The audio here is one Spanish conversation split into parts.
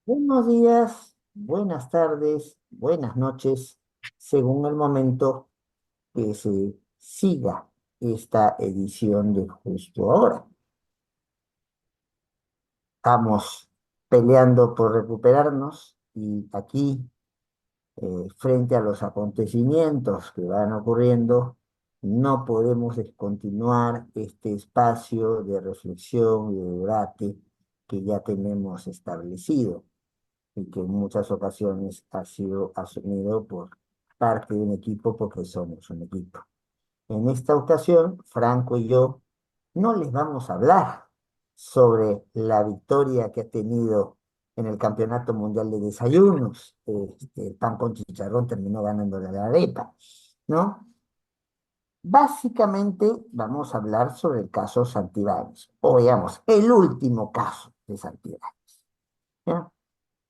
Buenos días, buenas tardes, buenas noches, según el momento que se siga esta edición de Justo Ahora. Estamos peleando por recuperarnos y aquí, frente a los acontecimientos que van ocurriendo, no podemos descontinuar este espacio de reflexión y de debate que ya tenemos establecido y que en muchas ocasiones ha sido asumido por parte de un equipo porque somos un equipo. En esta ocasión, Franco y yo no les vamos a hablar sobre la victoria que ha tenido en el Campeonato Mundial de Desayunos. El pan con chicharrón terminó ganando la arepa, ¿no? Básicamente vamos a hablar sobre el caso Santibáñez, o digamos, el último caso de Santibáñez, ¿ya?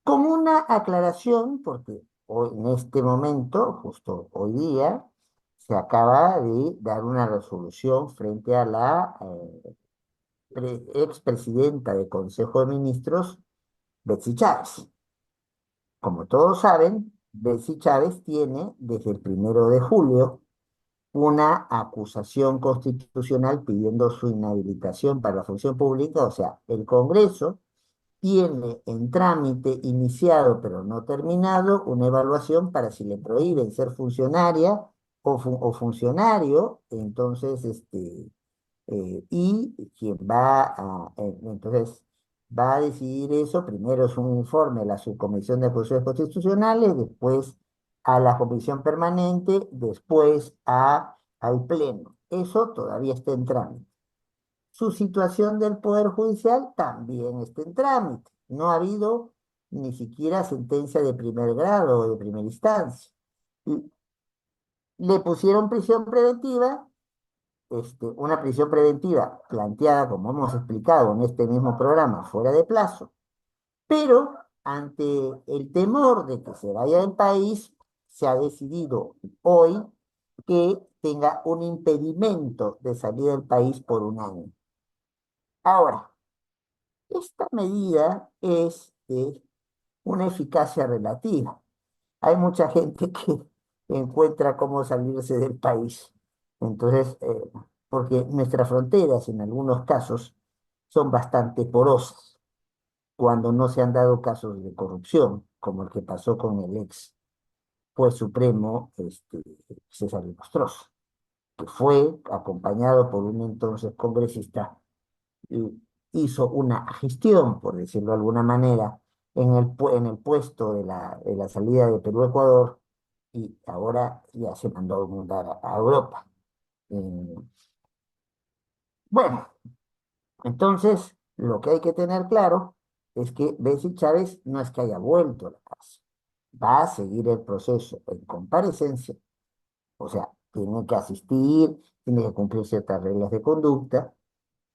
Con una aclaración, porque hoy, en este momento, justo hoy día, se acaba de dar una resolución frente a la expresidenta del Consejo de Ministros, Betsy Chávez. Como todos saben, Betsy Chávez tiene desde el 1 de julio una acusación constitucional pidiendo su inhabilitación para la función pública, o sea, el Congreso tiene en trámite iniciado pero no terminado una evaluación para si le prohíben ser funcionaria o funcionario, entonces, y quien entonces, va a decidir eso, primero es un informe a la Subcomisión de Acusaciones Constitucionales, después a la Comisión Permanente, después al Pleno. Eso todavía está en trámite. Su situación del Poder Judicial también está en trámite. No ha habido ni siquiera sentencia de primer grado o de primera instancia. Y le pusieron prisión preventiva, una prisión preventiva planteada, como hemos explicado en este mismo programa, fuera de plazo, pero ante el temor de que se vaya del país, se ha decidido hoy que tenga un impedimento de salir del país por un año. Ahora, esta medida es de una eficacia relativa. Hay mucha gente que encuentra cómo salirse del país. Entonces, porque nuestras fronteras en algunos casos son bastante porosas, cuando no se han dado casos de corrupción, como el que pasó con el ex juez supremo, César Nostroz, que fue acompañado por un entonces congresista y hizo una gestión, por decirlo de alguna manera, en el puesto de la salida de Perú a Ecuador y ahora ya se mandó a mudar a Europa. Eh, bueno, entonces lo que hay que tener claro es que Bessie Chávez no es que haya vuelto a la casa, va a seguir el proceso en comparecencia, o sea, tiene que asistir, tiene que cumplir ciertas reglas de conducta,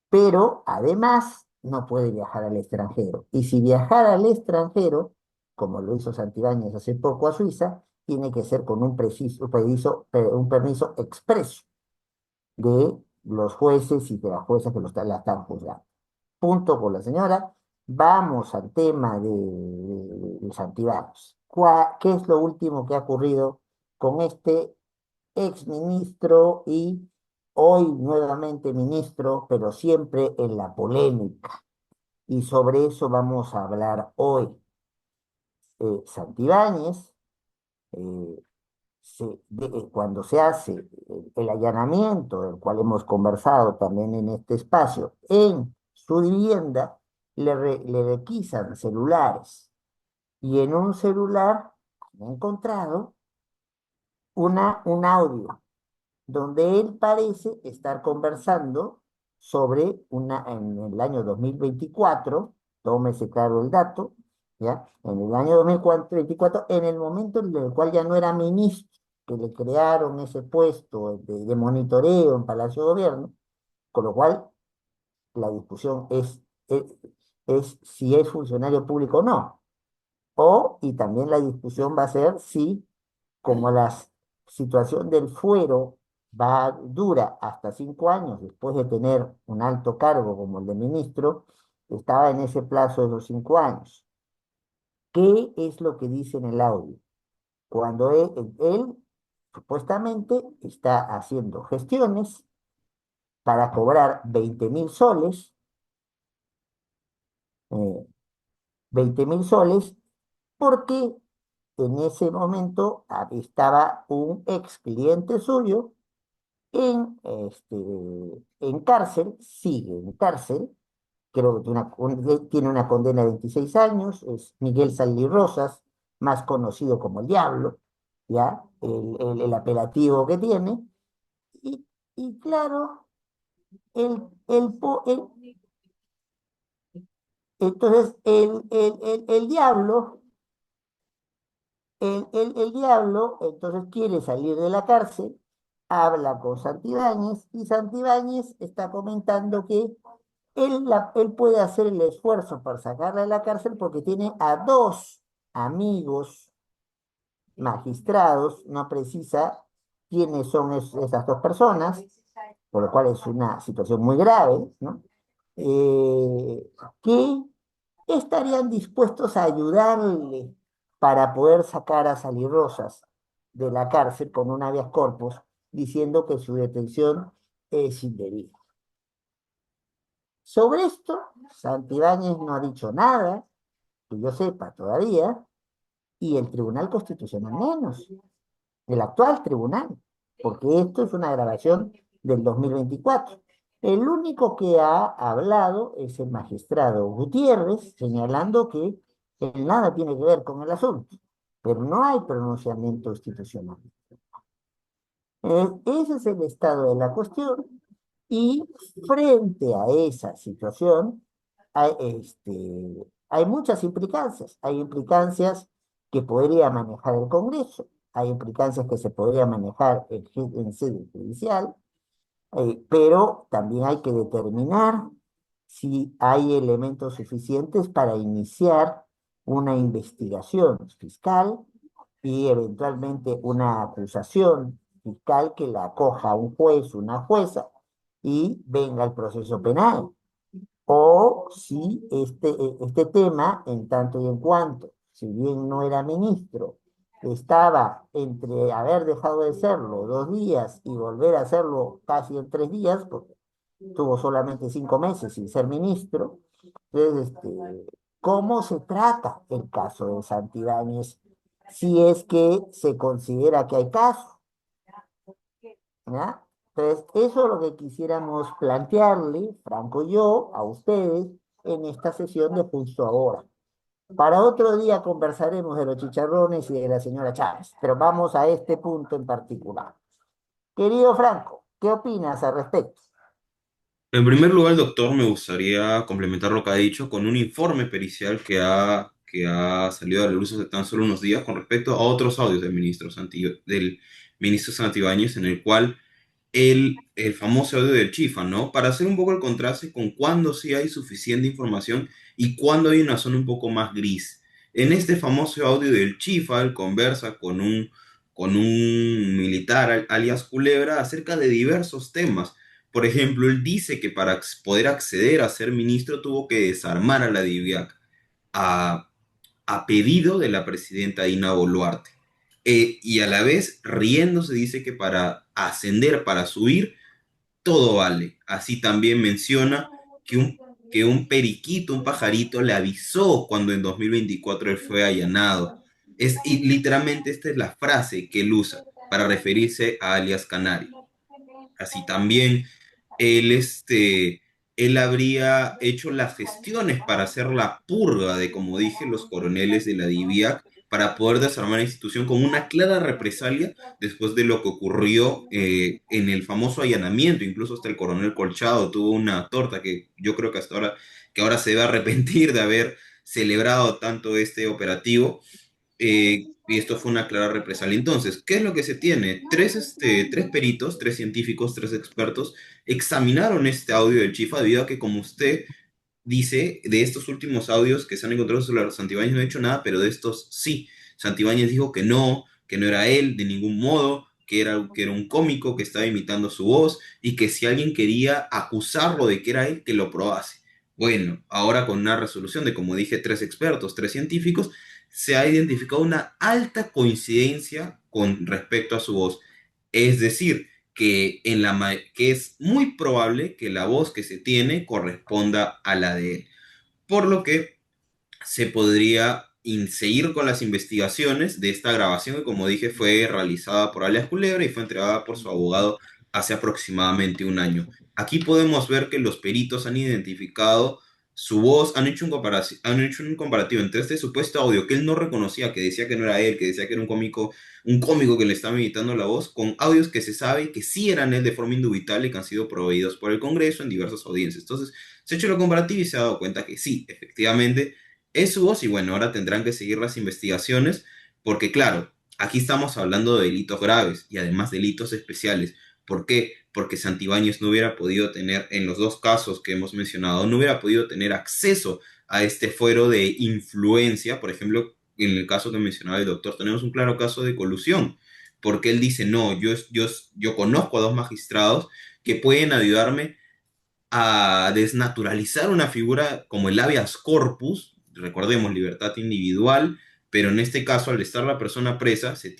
pero además no puede viajar al extranjero. Y si viajara al extranjero, como lo hizo Santibáñez hace poco a Suiza, tiene que ser con un permiso expreso de los jueces y de las juezas que la están juzgando. Punto por la señora. Vamos al tema de Santibáñez. ¿Qué es lo último que ha ocurrido con este ex ministro y hoy nuevamente ministro, pero siempre en la polémica? Y sobre eso vamos a hablar hoy. Santibáñez, eh, cuando se hace el allanamiento, del cual hemos conversado también en este espacio, en su vivienda, le requisan celulares. Y en un celular han encontrado un audio donde él parece estar conversando sobre en el año 2024, tómese claro el dato, ¿ya? En el año 2024, en el momento en el cual ya no era ministro, que le crearon ese puesto de monitoreo en Palacio de Gobierno, con lo cual la discusión es si es funcionario público o no. Y también la discusión va a ser si, como la situación del fuero dura hasta 5 años después de tener un alto cargo como el de ministro, estaba en ese plazo de los 5 años. ¿Qué es lo que dice en el audio? Cuando él supuestamente está haciendo gestiones para cobrar 20.000 soles, eh, 20.000 soles, porque en ese momento estaba un ex cliente suyo en cárcel, sigue en cárcel, creo que tiene una condena de 26 años, es Miguel Salí Rosas, más conocido como el Diablo, ¿ya? El apelativo que tiene. Y, y claro, entonces el Diablo, el Diablo, entonces quiere salir de la cárcel, habla con Santibáñez y Santibáñez está comentando que él puede hacer el esfuerzo para sacarla de la cárcel porque tiene a dos amigos magistrados, no precisa quiénes son esas dos personas, por lo cual es una situación muy grave, ¿no? Eh, que estarían dispuestos a ayudarle para poder sacar a Sally Rosas de la cárcel con un habeas corpus, diciendo que su detención es indebida. Sobre esto, Santibáñez no ha dicho nada, que yo sepa todavía, y el Tribunal Constitucional menos, el actual tribunal, porque esto es una grabación del 2024. El único que ha hablado es el magistrado Gutiérrez, señalando que él nada tiene que ver con el asunto, pero no hay pronunciamiento institucional. Ese es el estado de la cuestión. Y frente a esa situación, hay, hay muchas implicancias. Hay implicancias que podría manejar el Congreso, hay implicancias que se podría manejar en sede judicial, pero también hay que determinar si hay elementos suficientes para iniciar una investigación fiscal y eventualmente una acusación fiscal que la acoja un juez, una jueza, y venga el proceso penal. O si este tema, en tanto y en cuanto, si bien no era ministro, estaba entre haber dejado de serlo 2 días y volver a serlo casi en 3 días, porque tuvo solamente 5 meses sin ser ministro. Entonces, ¿cómo se trata el caso de Santibáñez si es que se considera que hay caso? ¿Ya? Entonces, eso es lo que quisiéramos plantearle, Franco y yo, a ustedes en esta sesión de Justo Ahora. Para otro día conversaremos de los chicharrones y de la señora Chávez, pero vamos a este punto en particular. Querido Franco, ¿qué opinas al respecto? En primer lugar, doctor, me gustaría complementar lo que ha dicho con un informe pericial que ha salido a la luz hace tan solo unos días con respecto a otros audios del ministro Santibáñez, en el cual el famoso audio del Chifa, ¿no? Para hacer un poco el contraste con cuándo sí hay suficiente información y cuándo hay una zona un poco más gris. En este famoso audio del Chifa, él conversa con un militar, alias Culebra, acerca de diversos temas. Por ejemplo, él dice que para poder acceder a ser ministro tuvo que desarmar a la DIVIAC a, a pedido de la presidenta Dina Boluarte. Y a la vez, riéndose, dice que para ascender, para subir, todo vale. Así también menciona que un periquito, un pajarito, le avisó cuando en 2024 él fue allanado. Y literalmente esta es la frase que él usa para referirse a alias Canario. Así también él habría hecho las gestiones para hacer la purga de, como dije, los coroneles de la DIVIAC para poder desarmar la institución con una clara represalia después de lo que ocurrió en el famoso allanamiento. Incluso hasta el coronel Colchado tuvo una torta que yo creo que ahora se debe arrepentir de haber celebrado tanto este operativo. Y esto fue una clara represalia. Entonces, ¿qué es lo que se tiene? Tres peritos, tres científicos, tres expertos examinaron este audio del Chifa debido a que, como usted dice, de estos últimos audios que se han encontrado sobre Santibáñez no ha hecho nada, pero de estos sí. Santibáñez dijo que no era él de ningún modo, que era un cómico que estaba imitando su voz y que si alguien quería acusarlo de que era él, que lo probase. Bueno, ahora con una resolución de, como dije, tres expertos, tres científicos, se ha identificado una alta coincidencia con respecto a su voz. Es decir, que es muy probable que la voz que se tiene corresponda a la de él. Por lo que se podría seguir con las investigaciones de esta grabación que, como dije, fue realizada por alias Culebra y fue entregada por su abogado hace aproximadamente un año. Aquí podemos ver que los peritos han identificado su voz, han hecho un comparativo entre este supuesto audio que él no reconocía, que decía que no era él, que decía que era un cómico que le estaba imitando la voz, con audios que se sabe que sí eran él de forma indubitable y que han sido proveídos por el Congreso en diversas audiencias. Entonces, se ha hecho la comparativa y se ha dado cuenta que sí, efectivamente, es su voz y bueno, ahora tendrán que seguir las investigaciones porque claro, aquí estamos hablando de delitos graves y además delitos especiales. ¿Por qué? Porque Santibáñez no hubiera podido tener, en los dos casos que hemos mencionado, no hubiera podido tener acceso a este fuero de influencia. Por ejemplo, en el caso que mencionaba el doctor, tenemos un claro caso de colusión, porque él dice, no, yo conozco a dos magistrados que pueden ayudarme a desnaturalizar una figura como el habeas corpus, recordemos libertad individual, pero en este caso al estar la persona presa se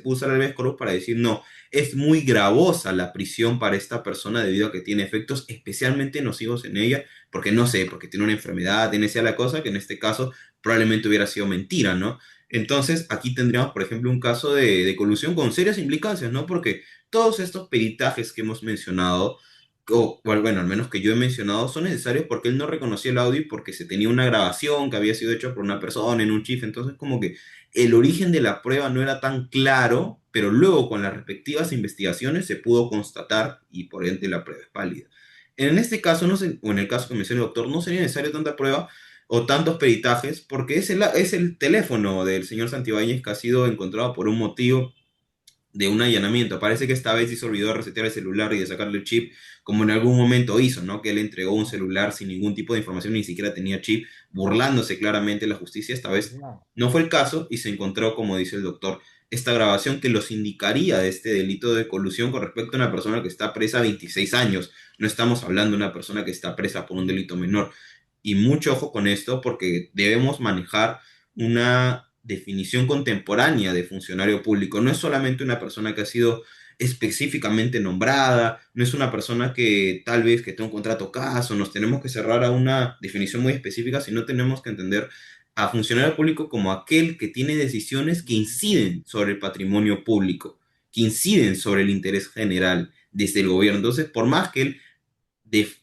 puso el habeas corpus para decir no, es muy gravosa la prisión para esta persona debido a que tiene efectos especialmente nocivos en ella, porque no sé, porque tiene una enfermedad, tiene sea la cosa, que en este caso probablemente hubiera sido mentira, ¿no? Entonces aquí tendríamos, por ejemplo, un caso de colusión con serias implicancias, ¿no? Porque todos estos peritajes que hemos mencionado, bueno, al menos que yo he mencionado, son necesarios porque él no reconocía el audio y porque se tenía una grabación que había sido hecha por una persona en un chip. Entonces, como que el origen de la prueba no era tan claro, pero luego con las respectivas investigaciones se pudo constatar y por ende la prueba es válida. En este caso, no sé, o en el caso que mencionó el doctor, no sería necesario tanta prueba o tantos peritajes porque es el teléfono del señor Santibáñez que ha sido encontrado por un motivo de un allanamiento. Parece que esta vez sí se olvidó de resetear el celular y de sacarle el chip, como en algún momento hizo, ¿no? Que él entregó un celular sin ningún tipo de información, ni siquiera tenía chip, burlándose claramente de la justicia. Esta vez Claro. no fue el caso y se encontró, como dice el doctor, esta grabación que los indicaría de este delito de colusión con respecto a una persona que está presa 26 años. No estamos hablando de una persona que está presa por un delito menor. Y mucho ojo con esto porque debemos manejar una definición contemporánea de funcionario público. No es solamente una persona que ha sido específicamente nombrada, no es una persona que tal vez que tenga un contrato caso, nos tenemos que cerrar a una definición muy específica, sino tenemos que entender a funcionario público como aquel que tiene decisiones que inciden sobre el patrimonio público, que inciden sobre el interés general desde el gobierno. Entonces, por más que él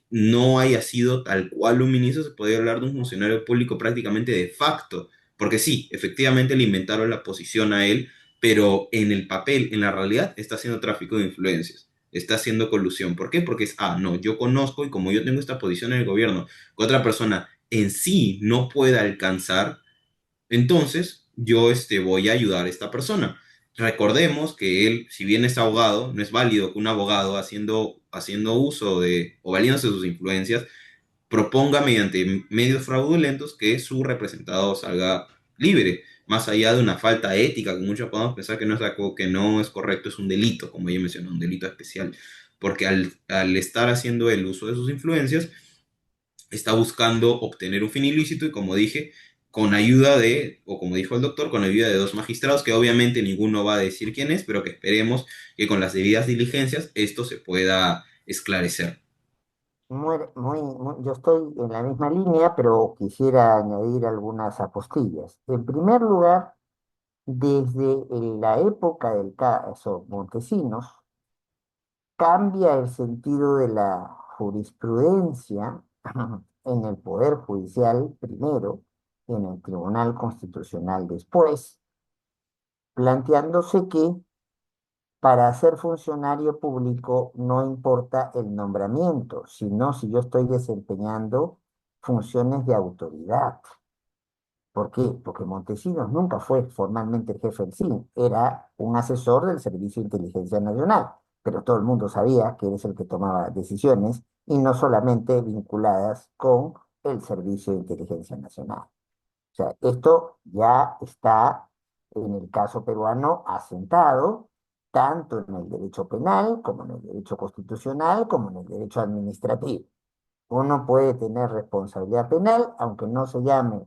no haya sido tal cual un ministro, se podría hablar de un funcionario público prácticamente de facto, porque sí, efectivamente le inventaron la posición a él, pero en el papel, en la realidad, está haciendo tráfico de influencias, está haciendo colusión. ¿Por qué? Porque es, no, yo conozco y como yo tengo esta posición en el gobierno, que otra persona en sí no pueda alcanzar, entonces, yo voy a ayudar a esta persona. Recordemos que él, si bien es abogado, no es válido que un abogado haciendo uso de o valiéndose de sus influencias proponga mediante medios fraudulentos que su representado salga libre, más allá de una falta ética, que muchos podemos pensar que no es, que no es correcto, es un delito, como ella mencionó, un delito especial, porque al estar haciendo el uso de sus influencias, está buscando obtener un fin ilícito y como dije, con ayuda de, o como dijo el doctor, con ayuda de dos magistrados, que obviamente ninguno va a decir quién es, pero que esperemos que con las debidas diligencias esto se pueda esclarecer. Yo estoy en la misma línea, pero quisiera añadir algunas apostillas. En primer lugar, desde la época del caso Montesinos, cambia el sentido de la jurisprudencia en el Poder Judicial primero, en el Tribunal Constitucional después, planteándose que para ser funcionario público no importa el nombramiento, sino si yo estoy desempeñando funciones de autoridad. ¿Por qué? Porque Montesinos nunca fue formalmente el jefe del CIN, era un asesor del Servicio de Inteligencia Nacional, pero todo el mundo sabía que él es el que tomaba decisiones y no solamente vinculadas con el Servicio de Inteligencia Nacional. O sea, esto ya está en el caso peruano asentado, tanto en el derecho penal como en el derecho constitucional como en el derecho administrativo. Uno puede tener responsabilidad penal, aunque no se llame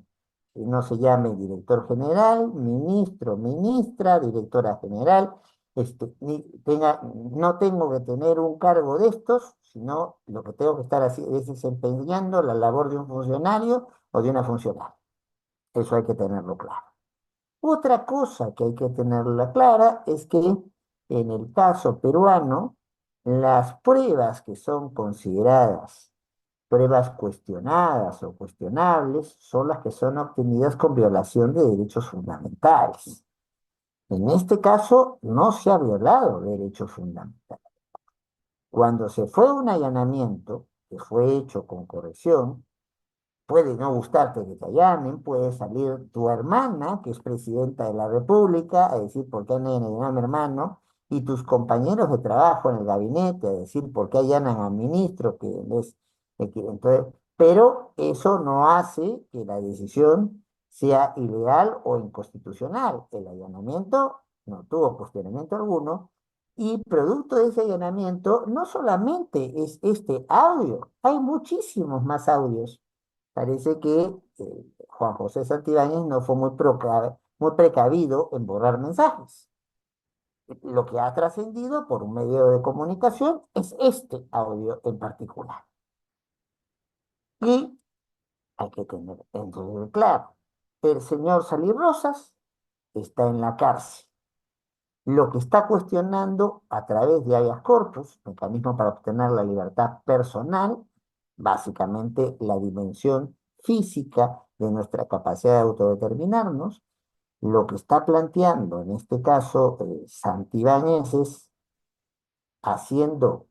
no se llame director general, ministro, ministra, directora general, no tengo que tener un cargo de estos, sino lo que tengo que estar es desempeñando la labor de un funcionario o de una funcionaria. Eso hay que tenerlo claro. Otra cosa que hay que tenerla clara es que en el caso peruano, las pruebas que son consideradas pruebas cuestionadas o cuestionables son las que son obtenidas con violación de derechos fundamentales. En este caso, no se ha violado derechos fundamentales. Cuando se fue un allanamiento, que fue hecho con corrección, puede no gustarte que te allanen, puede salir tu hermana, que es presidenta de la República, a decir por qué han allanado a mi hermano, y tus compañeros de trabajo en el gabinete a decir por qué allanan al ministro, entonces, pero eso no hace que la decisión sea ilegal o inconstitucional. El allanamiento no tuvo cuestionamiento alguno, y producto de ese allanamiento no solamente es este audio, hay muchísimos más audios. Parece que Juan José Santibáñez no fue muy precavido en borrar mensajes. Lo que ha trascendido por un medio de comunicación es este audio en particular. Y hay que tener entonces claro, el señor Salí Rosas está en la cárcel. Lo que está cuestionando a través de habeas corpus, mecanismo para obtener la libertad personal, básicamente la dimensión física de nuestra capacidad de autodeterminarnos, lo que está planteando en este caso Santibáñez es haciendo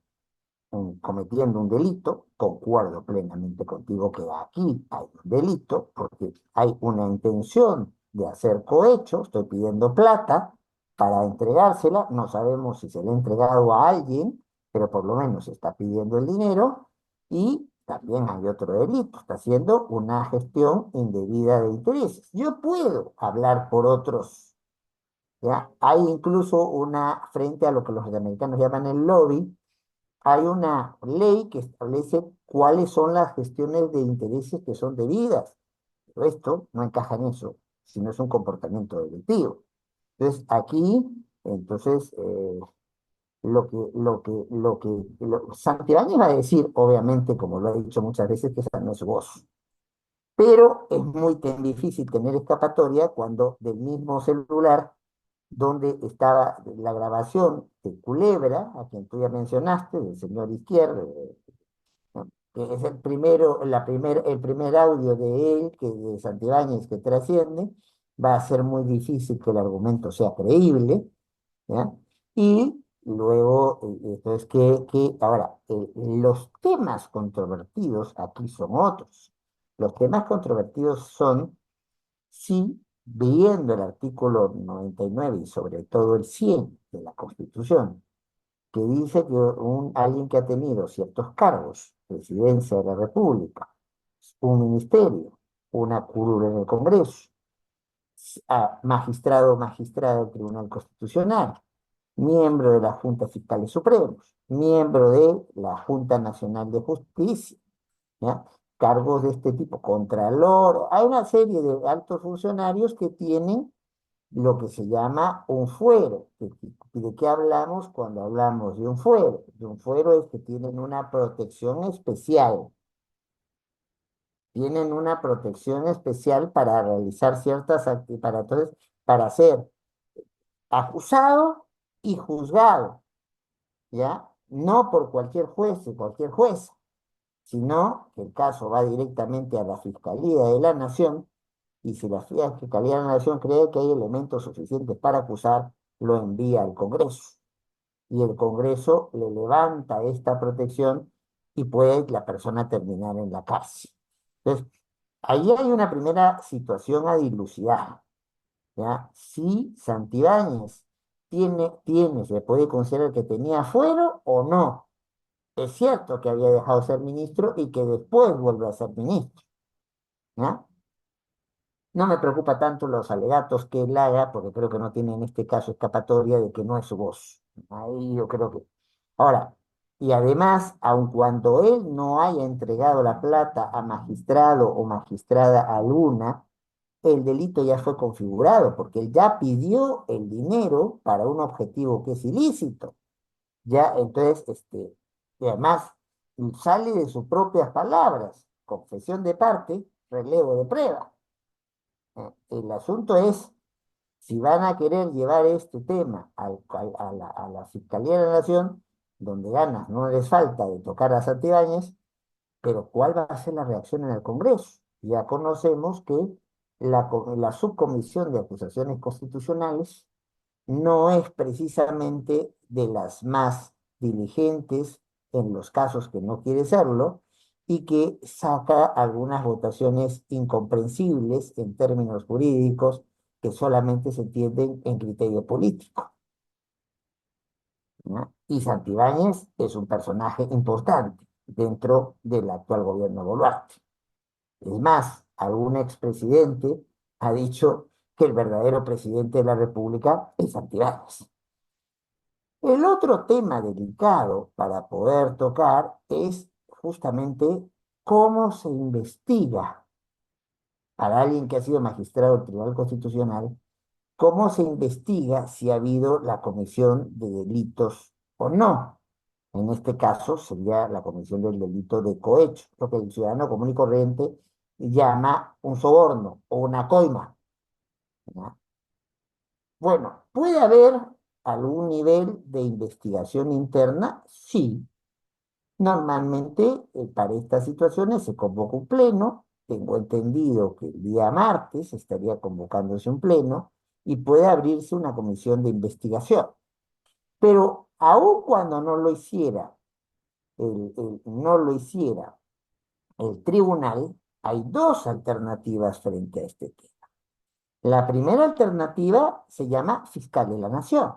cometiendo un delito, concuerdo plenamente contigo que aquí hay un delito, porque hay una intención de hacer cohecho, estoy pidiendo plata para entregársela, no sabemos si se le ha entregado a alguien, pero por lo menos se está pidiendo el dinero, y también hay otro delito, está haciendo una gestión indebida de intereses. Yo puedo hablar por otros, ¿ya? Hay incluso frente a lo que los americanos llaman el lobby, hay una ley que establece cuáles son las gestiones de intereses que son debidas. Pero esto no encaja en eso, sino es un comportamiento delictivo. Entonces, aquí, Santibáñez va a decir, obviamente, como lo ha dicho muchas veces, que esa no es su voz. Pero es muy difícil tener escapatoria cuando del mismo celular donde estaba la grabación de Culebra, a quien tú ya mencionaste, del señor Izquierdo, ¿no? Que es el primer audio de él, de Santibáñez, que trasciende, va a ser muy difícil que el argumento sea creíble, ¿ya? Y luego, entonces, ahora, los temas controvertidos aquí son otros. Los temas controvertidos son si, viendo el artículo 99 y sobre todo el 100 de la Constitución, que dice que alguien que ha tenido ciertos cargos, presidencia de la República, un ministerio, una curul en el Congreso, magistrado o magistrada del Tribunal Constitucional, miembro de la Junta Fiscales Supremos, miembro de la Junta Nacional de Justicia, ¿ya? Cargos de este tipo, contralor, hay una serie de altos funcionarios que tienen lo que se llama un fuero. ¿De qué hablamos cuando hablamos de un fuero? De un fuero es que tienen una protección especial. Tienen una protección especial para realizar ciertas actividades, para ser acusado y juzgado, ¿ya? No por cualquier juez y cualquier jueza, sino que el caso va directamente a la Fiscalía de la Nación, y si la Fiscalía de la Nación cree que hay elementos suficientes para acusar, lo envía al Congreso. Y el Congreso le levanta esta protección y puede la persona terminar en la cárcel. Entonces, ahí hay una primera situación a dilucidar, ¿ya? Si Santibáñez se puede considerar que tenía fuero o no. Es cierto que había dejado de ser ministro y que después vuelve a ser ministro, ¿ya? No me preocupa tanto los alegatos que él haga, porque creo que no tiene en este caso escapatoria de que no es su voz. Ahí yo creo que... Ahora, y además, aun cuando él no haya entregado la plata a magistrado o magistrada alguna, el delito ya fue configurado, porque él ya pidió el dinero para un objetivo que es ilícito. Ya, entonces, y además sale de sus propias palabras, confesión de parte, relevo de prueba. El asunto es si van a querer llevar este tema a la Fiscalía de la Nación, donde ganas no les falta de tocar a Santibáñez, pero ¿cuál va a ser la reacción en el Congreso? Ya conocemos que la subcomisión de acusaciones constitucionales no es precisamente de las más diligentes en los casos que no quiere serlo y que saca algunas votaciones incomprensibles en términos jurídicos que solamente se entienden en criterio político, ¿no? Y Santibáñez es un personaje importante dentro del actual gobierno Boluarte. Es más, algún expresidente ha dicho que el verdadero presidente de la República es Santibáñez. El otro tema delicado para poder tocar es justamente cómo se investiga para alguien que ha sido magistrado del Tribunal Constitucional, cómo se investiga si ha habido la comisión de delitos o no. En este caso sería la comisión del delito de cohecho, lo que el ciudadano común y corriente llama un soborno o una coima, ¿no? Bueno, ¿puede haber algún nivel de investigación interna? Sí. Normalmente, para estas situaciones se convoca un pleno. Tengo entendido que el día martes estaría convocándose un pleno y puede abrirse una comisión de investigación. Pero aun cuando no lo hiciera, no lo hiciera el tribunal, hay dos alternativas frente a este tema. La primera alternativa se llama fiscal de la nación.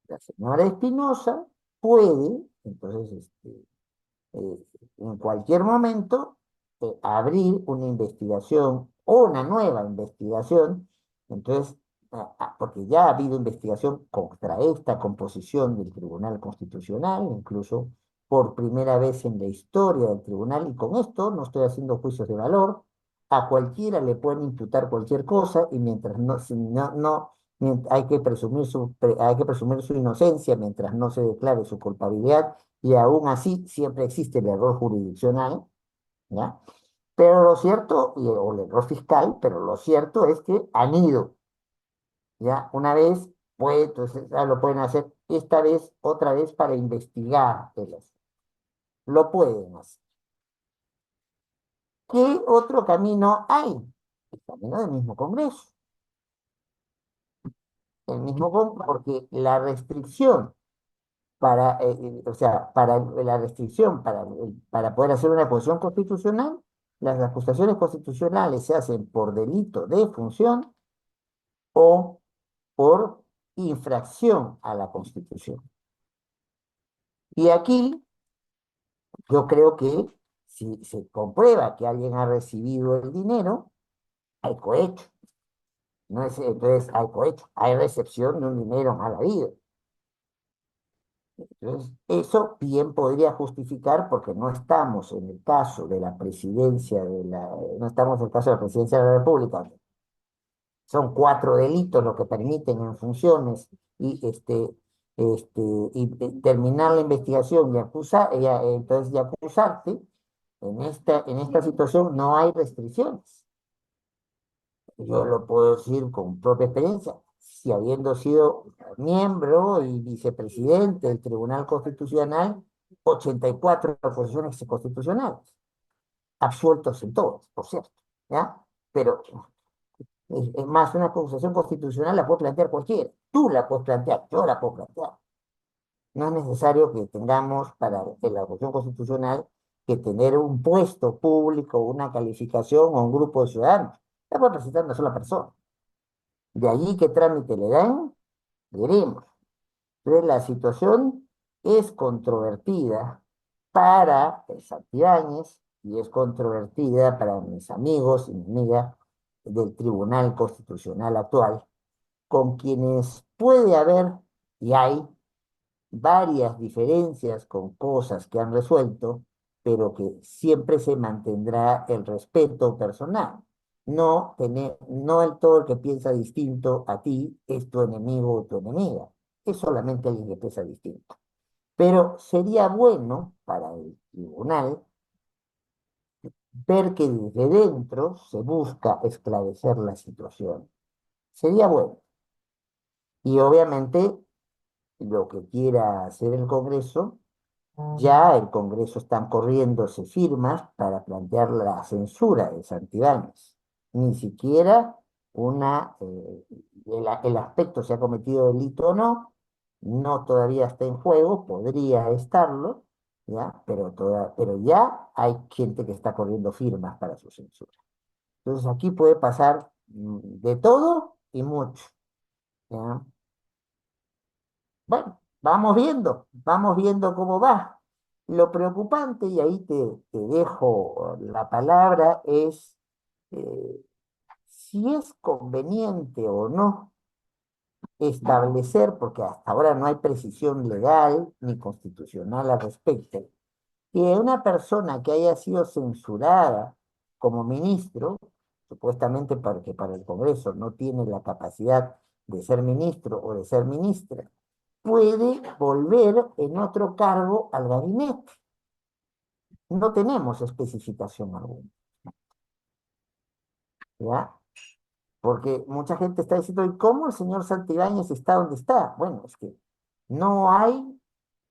La señora Espinosa puede, entonces, eh, en cualquier momento abrir una investigación o una nueva investigación. Entonces, porque ya ha habido investigación contra esta composición del Tribunal Constitucional, incluso por primera vez en la historia del tribunal, y con esto no estoy haciendo juicios de valor, a cualquiera le pueden imputar cualquier cosa y mientras no, si no, no hay que hay que presumir su inocencia mientras no se declare su culpabilidad y aún así siempre existe el error jurisdiccional, ¿ya? Pero lo cierto, o el error fiscal, pero lo cierto es que han ido, ¿ya? Una vez, pues, entonces ya lo pueden hacer esta vez, otra vez para investigar el asunto. Lo pueden hacer. ¿Qué otro camino hay? El camino del mismo Congreso. El mismo porque la restricción o sea, para la restricción, para poder hacer una acusación constitucional, las acusaciones constitucionales se hacen por delito de función o por infracción a la Constitución. Y aquí yo creo que si se comprueba que alguien ha recibido el dinero, hay cohecho. No es, entonces hay cohecho, hay recepción de un dinero mal habido. Entonces, eso bien podría justificar, porque no estamos en el caso de la presidencia no estamos en el caso de la presidencia de la República. Son cuatro delitos lo que permiten en funciones y terminar la investigación y entonces y acusarte. En esta situación no hay restricciones. Yo lo puedo decir con propia experiencia. Si habiendo sido miembro y vicepresidente del Tribunal Constitucional, 84 posiciones constitucionales, absueltos en todos, por cierto, ¿ya? Pero es más, una acusación constitucional la puede plantear cualquiera. Tú la puedes plantear, yo la puedo plantear. No es necesario que tengamos para la acusación constitucional que tener un puesto público, una calificación o un grupo de ciudadanos. La puede presentar una sola persona. De allí qué trámite le dan, veremos. Entonces, la situación es controvertida para el Santibáñez y es controvertida para mis amigos y mis amigas del Tribunal Constitucional actual, con quienes puede haber y hay varias diferencias con cosas que han resuelto, pero que siempre se mantendrá el respeto personal. no el todo el que piensa distinto a ti es tu enemigo o tu enemiga. Es solamente alguien que piensa distinto. Pero sería bueno para el tribunal ver que desde dentro se busca esclarecer la situación. Sería bueno. Y obviamente lo que quiera hacer el Congreso, ya el Congreso están corriéndose firmas para plantear la censura de Santibáñez. Ni siquiera el aspecto si ha cometido delito o no, no todavía está en juego, podría estarlo, ¿ya? Pero ya hay gente que está corriendo firmas para su censura. Entonces aquí puede pasar de todo y mucho, ¿ya? Bueno, vamos viendo cómo va. Lo preocupante, y ahí te dejo la palabra, es eh, si es conveniente o no establecer, porque hasta ahora no hay precisión legal ni constitucional al respecto, que una persona que haya sido censurada como ministro, supuestamente porque para el Congreso no tiene la capacidad de ser ministro o de ser ministra, puede volver en otro cargo al gabinete. No tenemos especificación alguna, ¿ya? Porque mucha gente está diciendo, ¿y cómo el señor Santibáñez está donde está? Bueno, es que no hay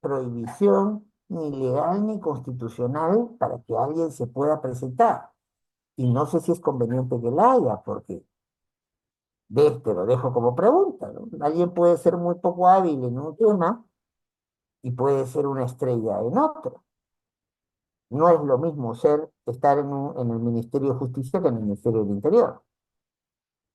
prohibición ni legal ni constitucional para que alguien se pueda presentar. Y no sé si es conveniente que la haya, porque te lo dejo como pregunta, ¿no? Alguien puede ser muy poco hábil en un tema y puede ser una estrella en otro. No es lo mismo estar en el Ministerio de Justicia que en el Ministerio del Interior.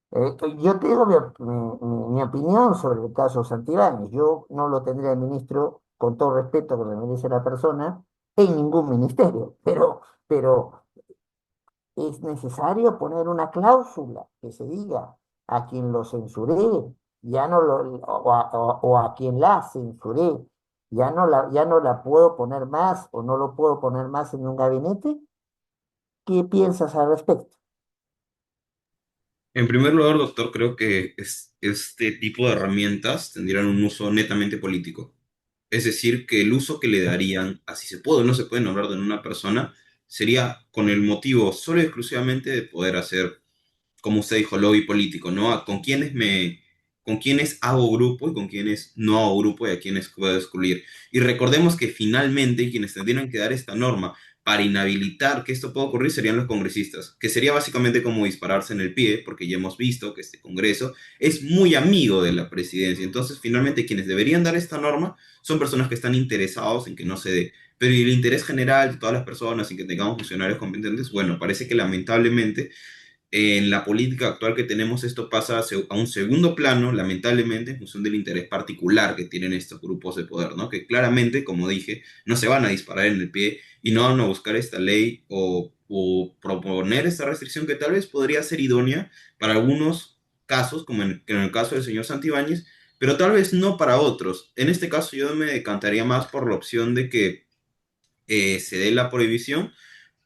Yo te digo mi opinión sobre el caso Santibáñez. Yo no lo tendría de ministro, con todo respeto que me merece la persona, en ningún ministerio. Pero es necesario poner una cláusula que se diga a quien lo censuré, ya no lo, o a quien la censuré, ya no la puedo poner más o no lo puedo poner más en un gabinete. ¿Qué piensas al respecto? En primer lugar, doctor, creo que este tipo de herramientas tendrían un uso netamente político. Es decir, que el uso que le darían a si se puede o no se puede nombrar de una persona sería con el motivo solo y exclusivamente de poder hacer, como usted dijo, lobby político, ¿no? Con quiénes hago grupo y con quiénes no hago grupo y a quiénes puedo excluir. Y recordemos que finalmente quienes tendrían que dar esta norma para inhabilitar que esto pueda ocurrir serían los congresistas, que sería básicamente como dispararse en el pie, porque ya hemos visto que este Congreso es muy amigo de la presidencia. Entonces, finalmente, quienes deberían dar esta norma son personas que están interesados en que no se dé. Pero ¿y el interés general de todas las personas y que tengamos funcionarios competentes? Bueno, parece que lamentablemente en la política actual que tenemos esto pasa a un segundo plano, lamentablemente, en función del interés particular que tienen estos grupos de poder, ¿no? Que claramente, como dije, no se van a disparar en el pie y no van a buscar esta ley o proponer esta restricción que tal vez podría ser idónea para algunos casos, como en el caso del señor Santibáñez, pero tal vez no para otros. En este caso yo me decantaría más por la opción de que se dé la prohibición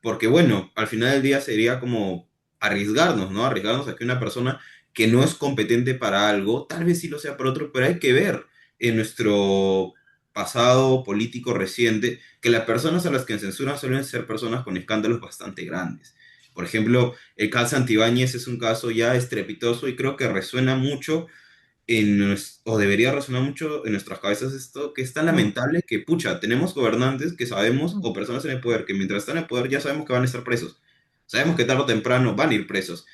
porque bueno, al final del día sería como arriesgarnos, ¿no? Arriesgarnos a que una persona que no es competente para algo, tal vez sí lo sea para otro, pero hay que ver en nuestro pasado político reciente que las personas a las que censuran suelen ser personas con escándalos bastante grandes. Por ejemplo, el caso Antibáñez es un caso ya estrepitoso y creo que resuena mucho o debería resonar mucho en nuestras cabezas esto, que es tan Mm, lamentable que, pucha, tenemos gobernantes que sabemos, mm. o personas en el poder, que mientras están en el poder ya sabemos que van a estar presos. Sabemos que tarde o temprano van a ir presos.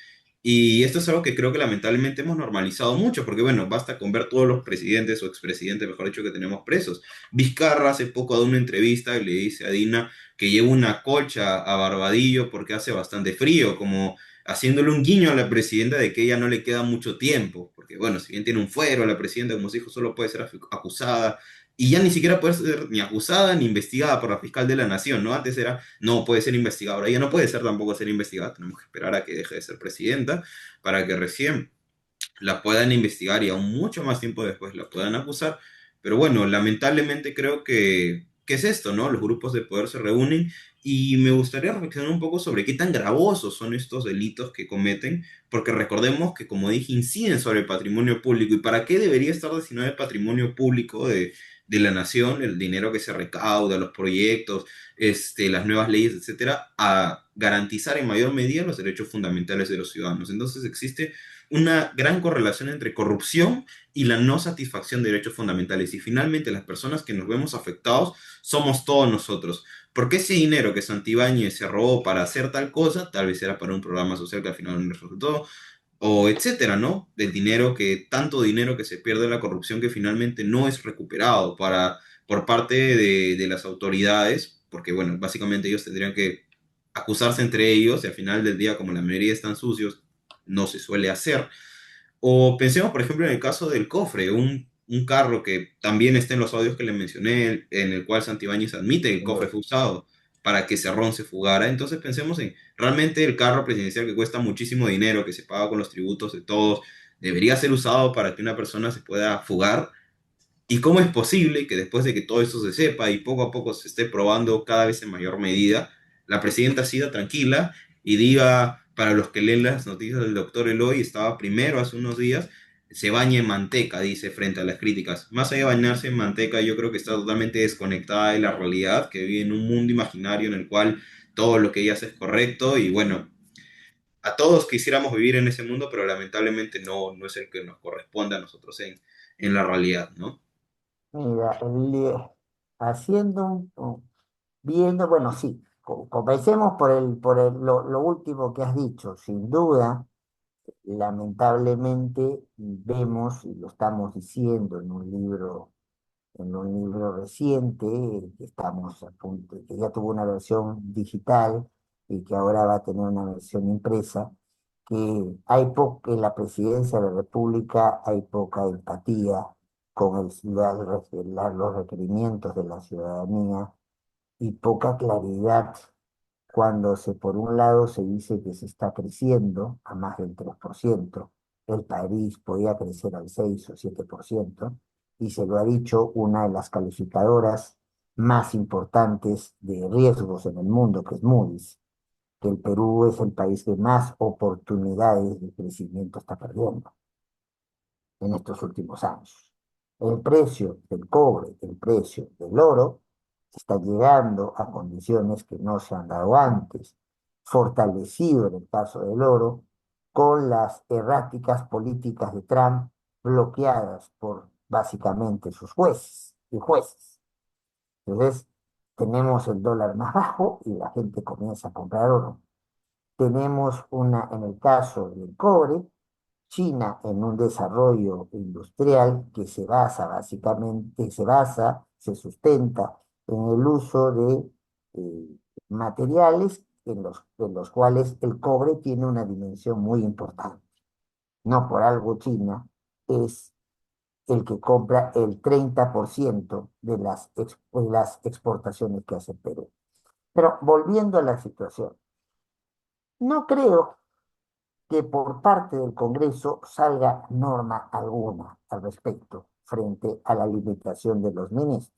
Y esto es algo que creo que lamentablemente hemos normalizado mucho, porque bueno, basta con ver todos los presidentes o expresidentes, mejor dicho, que tenemos presos. Vizcarra hace poco da una entrevista y le dice a Dina que lleva una colcha a Barbadillo porque hace bastante frío, como haciéndole un guiño a la presidenta de que ella no le queda mucho tiempo, porque bueno, si bien tiene un fuero, la presidenta, como se dijo, solo puede ser acusada, y ya ni siquiera puede ser ni acusada ni investigada por la fiscal de la nación, ¿no? Antes era, no puede ser investigada, ahora ella no puede ser tampoco ser investigada, tenemos que esperar a que deje de ser presidenta para que recién la puedan investigar y aún mucho más tiempo después la puedan acusar, pero bueno, lamentablemente creo que ¿qué es esto, no? Los grupos de poder se reúnen y me gustaría reflexionar un poco sobre qué tan gravosos son estos delitos que cometen, porque recordemos que, como dije, inciden sobre el patrimonio público. ¿Y para qué debería estar destinado el patrimonio público de la nación, el dinero que se recauda, los proyectos, las nuevas leyes, etcétera, a garantizar en mayor medida los derechos fundamentales de los ciudadanos? Entonces existe una gran correlación entre corrupción y la no satisfacción de derechos fundamentales. Y finalmente las personas que nos vemos afectados somos todos nosotros. Porque ese dinero que Santibáñez se robó para hacer tal cosa, tal vez era para un programa social que al final no resultó, o etcétera, ¿no? Del dinero tanto dinero que se pierde en la corrupción que finalmente no es recuperado por parte de las autoridades, porque bueno, básicamente ellos tendrían que acusarse entre ellos y al final del día, como la mayoría están sucios, no se suele hacer. O pensemos, por ejemplo, en el caso del cofre, un carro que también está en los audios que le mencioné, en el cual Santibáñez admite que el cofre fue usado para que Cerrón se fugara. Entonces pensemos en realmente el carro presidencial que cuesta muchísimo dinero, que se paga con los tributos de todos, debería ser usado para que una persona se pueda fugar. ¿Y cómo es posible que después de que todo esto se sepa y poco a poco se esté probando cada vez en mayor medida, la presidenta siga tranquila y diga, para los que leen las noticias del doctor Eloy, estaba primero hace unos días, se baña en manteca, dice, frente a las críticas? Más allá de bañarse en manteca, yo creo que está totalmente desconectada de la realidad, que vive en un mundo imaginario en el cual todo lo que ella hace es correcto y bueno, a todos quisiéramos vivir en ese mundo, pero lamentablemente no es el que nos corresponde a nosotros en la realidad, ¿no? Mira, haciendo viendo, bueno, sí, comencemos lo último que has dicho. Sin duda, lamentablemente vemos, y lo estamos diciendo en un libro reciente, que estamos a punto, que ya tuvo una versión digital y que ahora va a tener una versión impresa, que en la presidencia de la República hay poca empatía con los requerimientos de la ciudadanía y poca claridad cuando por un lado se dice que se está creciendo a más del 3%, el país podía crecer al 6 o 7%, y se lo ha dicho una de las calificadoras más importantes de riesgos en el mundo, que es Moody's, que el Perú es el país que más oportunidades de crecimiento está perdiendo en estos últimos años. El precio del cobre, el precio del oro, está llegando a condiciones que no se han dado antes, fortalecido en el caso del oro, con las erráticas políticas de Trump bloqueadas por básicamente sus jueces y jueces. Entonces, tenemos el dólar más bajo y la gente comienza a comprar oro. Tenemos en el caso del cobre, China en un desarrollo industrial que se sustenta en el uso de materiales en los cuales el cobre tiene una dimensión muy importante. No por algo China es el que compra el 30% de las exportaciones que hace Perú. Pero volviendo a la situación, no creo que por parte del Congreso salga norma alguna al respecto frente a la limitación de los ministros.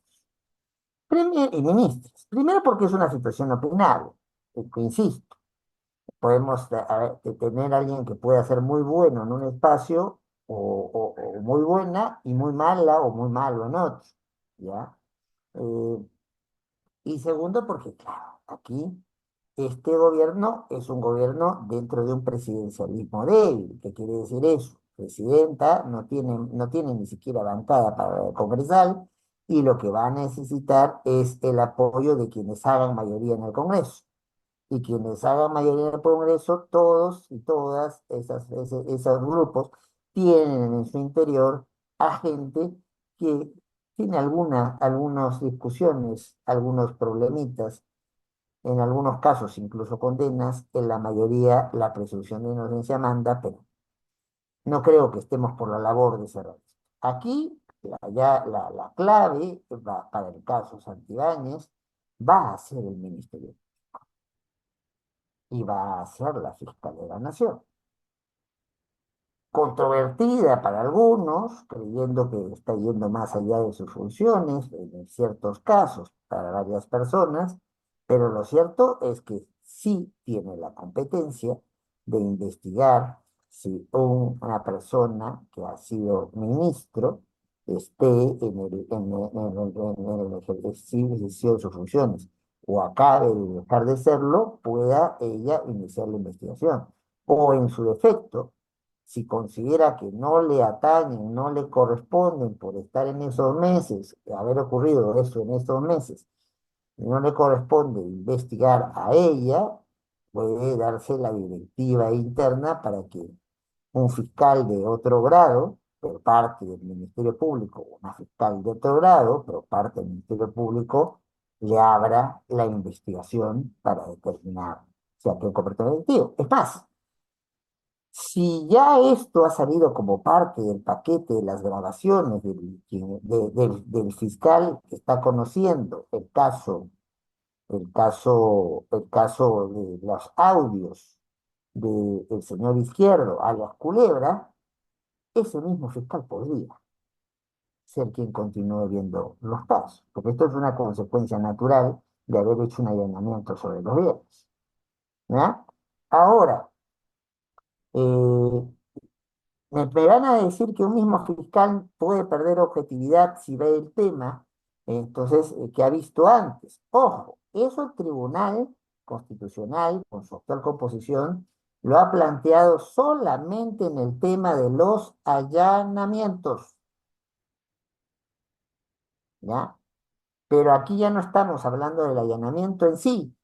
Y ministros. Primero porque es una situación opinable, que insisto, podemos tener a alguien que pueda ser muy bueno en un espacio o muy buena y muy mala o muy malo en otro, ¿ya? Eh, y segundo porque, claro, aquí este gobierno es un gobierno dentro de un presidencialismo débil. ¿Qué quiere decir eso? Presidenta no tiene ni siquiera bancada para congresal y lo que va a necesitar es el apoyo de quienes hagan mayoría en el Congreso. Y quienes hagan mayoría en el Congreso, todos y todas esos grupos tienen en su interior a gente que tiene algunas discusiones, algunos problemitas, en algunos casos incluso condenas, en la mayoría la presunción de inocencia manda, pero no creo que estemos por la labor de cerrar esto. Aquí la clave para el caso Santibáñez va a ser el Ministerio y va a ser la Fiscalía de la Nación. controvertida para algunos, creyendo que está yendo más allá de sus funciones en ciertos casos para varias personas, pero lo cierto es que sí tiene la competencia de investigar si una persona que ha sido ministro esté en el ejercicio de sus funciones o acabe de dejar de serlo, pueda ella iniciar la investigación. O en su defecto, si considera que no le atañen, no le corresponden por estar en esos meses, haber ocurrido eso en esos meses, y no le corresponde investigar a ella, puede darse la directiva interna para que un fiscal de otro grado, por parte del Ministerio Público, o una fiscal de otro grado, por parte del Ministerio Público, le abra la investigación para determinar si hay un comportamiento delictivo. Es más, si ya esto ha salido como parte del paquete de las grabaciones del fiscal que está conociendo el caso de los audios del señor Izquierdo a las Culebra, ese mismo fiscal podría ser quien continúe viendo los casos, porque esto es una consecuencia natural de haber hecho un allanamiento sobre los bienes. ¿Ya? Ahora, eh, me van a decir que un mismo fiscal puede perder objetividad si ve el tema, entonces, que ha visto antes. Ojo, eso el Tribunal Constitucional, con su actual composición, lo ha planteado solamente en el tema de los allanamientos, ¿ya? Pero aquí ya no estamos hablando del allanamiento en sí,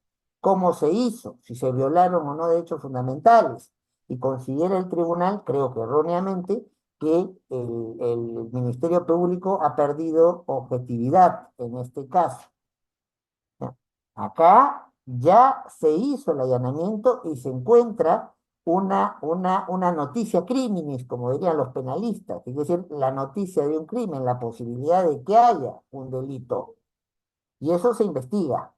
cómo se hizo, si se violaron o no derechos fundamentales. Y considera el tribunal, creo que erróneamente, que el Ministerio Público ha perdido objetividad en este caso. ¿Ya? Acá ya se hizo el allanamiento y se encuentra una noticia criminis, como dirían los penalistas, es decir, la noticia de un crimen, la posibilidad de que haya un delito. Y eso se investiga.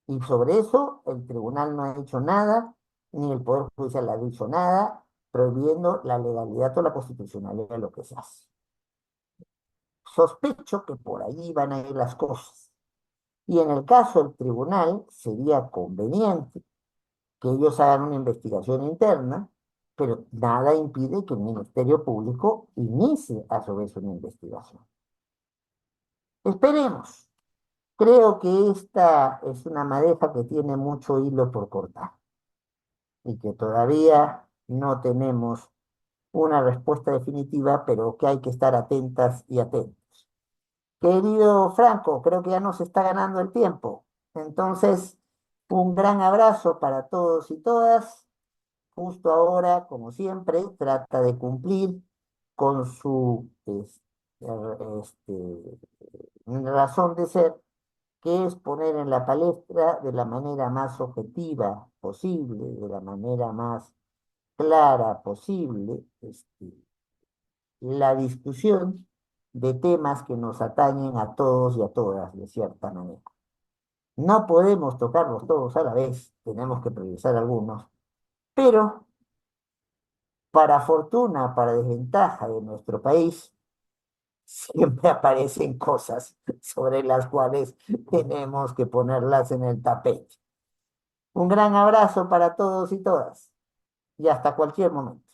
Y sobre eso el tribunal no ha hecho nada, ni el Poder Judicial ha dicho nada, prohibiendo la legalidad o la constitucionalidad de lo que se hace. Sospecho que por allí van a ir las cosas. Y en el caso del tribunal sería conveniente que ellos hagan una investigación interna, pero nada impide que el Ministerio Público inicie a su vez una investigación. Esperemos. Creo que esta es una madeja que tiene mucho hilo por cortar y que todavía no tenemos una respuesta definitiva, pero que hay que estar atentas y atentos. Querido Franco, creo que ya nos está ganando el tiempo. Entonces, un gran abrazo para todos y todas. Justo ahora, como siempre, trata de cumplir con su razón de ser, que es poner en la palestra de la manera más objetiva posible, de la manera más clara posible, la discusión de temas que nos atañen a todos y a todas, de cierta manera. No podemos tocarlos todos a la vez, tenemos que priorizar algunos, pero para fortuna, para desventaja de nuestro país, siempre aparecen cosas sobre las cuales tenemos que ponerlas en el tapete. Un gran abrazo para todos y todas y hasta cualquier momento.